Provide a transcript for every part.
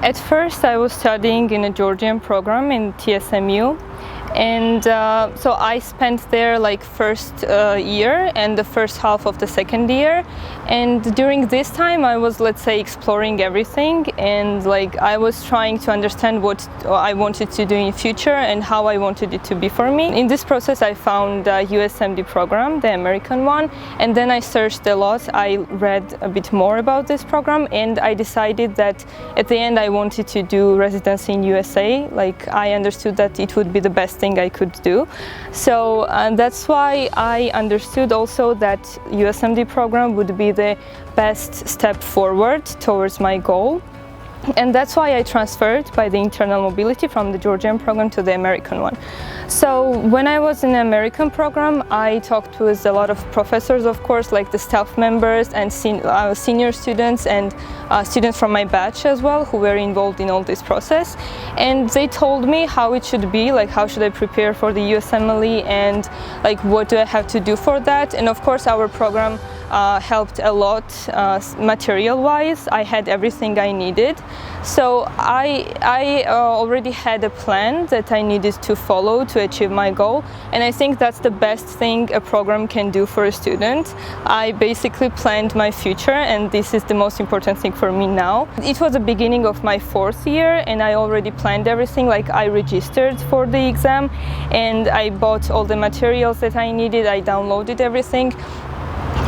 At first, I was studying in a Georgian program in TSMU. And so I spent there like first year and the first half of the second year, and during this time I was, let's say, exploring everything, and like I was trying to understand what I wanted to do in future and how I wanted it to be for me. In this process I found the USMD program, the American one, and then I searched a lot. I read a bit more about this program, and I decided that at the end I wanted to do residency in USA. Like I understood that it would be the best thing I could do. So that's why I understood also that USMD program would be the best step forward towards my goal. And that's why I transferred by the internal mobility from the Georgian program to the American one. So when I was in the American program, I talked with a lot of professors, of course, like the staff members and senior students and students from my batch as well, who were involved in all this process. And they told me how it should be, like how should I prepare for the USMLE and like what do I have to do for that. And of course our program helped a lot material-wise. I had everything I needed. So I already had a plan that I needed to follow to achieve my goal, and I think that's the best thing a program can do for a student. I basically planned my future, and this is the most important thing for me now. It was the beginning of my fourth year, and I already planned everything. Like I registered for the exam, and I bought all the materials that I needed. I downloaded everything.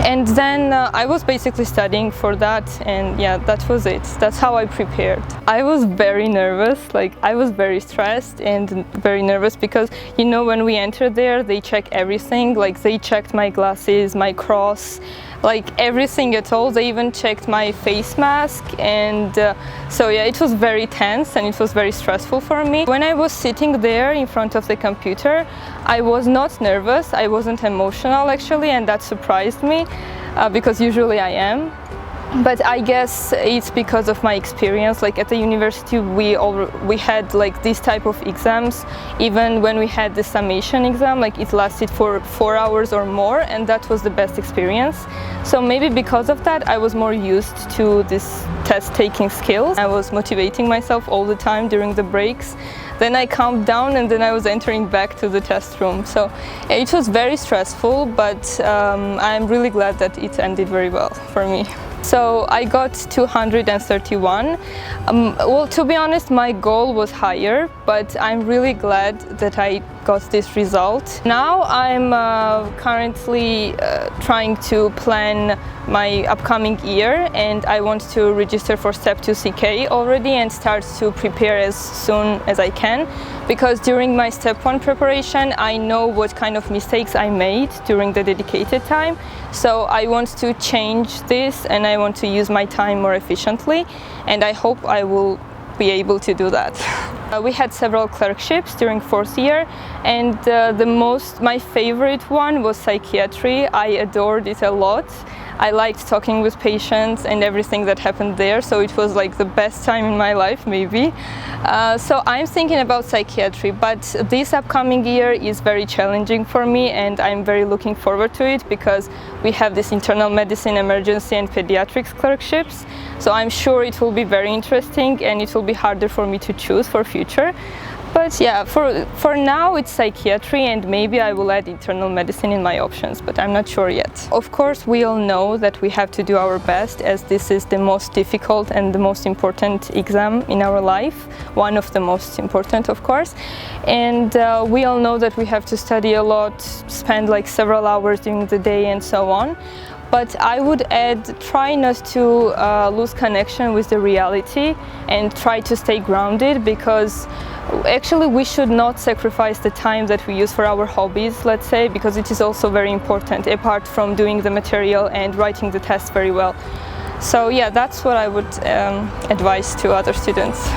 And then I was basically studying for that, and yeah, that was it. That's how I prepared. I was very nervous, like I was very stressed and very nervous because, you know, when we entered there, they check everything. Like they checked my glasses, my cross, like everything at all. They even checked my face mask, and so yeah, it was very tense and it was very stressful for me. When I was sitting there in front of the computer, I was not nervous, I wasn't emotional actually, and that surprised me because usually I am. But I guess it's because of my experience. Like at the university, we had like this type of exams. Even when we had the summation exam, like it lasted for 4 hours or more, and that was the best experience. So maybe because of that, I was more used to this test-taking skills. I was motivating myself all the time during the breaks. Then I calmed down, and then I was entering back to the test room. So it was very stressful, but I'm really glad that it ended very well for me. So I got 231. Well, to be honest, my goal was higher, but I'm really glad that I got this result. Now I'm currently trying to plan my upcoming year, and I want to register for Step 2 CK already and start to prepare as soon as I can, because during my Step 1 preparation I know what kind of mistakes I made during the dedicated time. So I want to change this, and I want to use my time more efficiently, and I hope I will be able to do that. We had several clerkships during fourth year, and my favorite one was psychiatry. I adored it a lot. I liked talking with patients and everything that happened there, so it was like the best time in my life, maybe. So I'm thinking about psychiatry, but this upcoming year is very challenging for me, and I'm very looking forward to it because we have this internal medicine, emergency and pediatrics clerkships. So I'm sure it will be very interesting, and it will be harder for me to choose for future. But yeah, for now it's psychiatry, and maybe I will add internal medicine in my options, but I'm not sure yet. Of course, we all know that we have to do our best, as this is the most difficult and the most important exam in our life. One of the most important, of course. And we all know that we have to study a lot, spend like several hours during the day and so on. But I would add, try not to lose connection with the reality and try to stay grounded, because actually we should not sacrifice the time that we use for our hobbies, let's say, because it is also very important apart from doing the material and writing the test very well. So yeah, that's what I would advise to other students.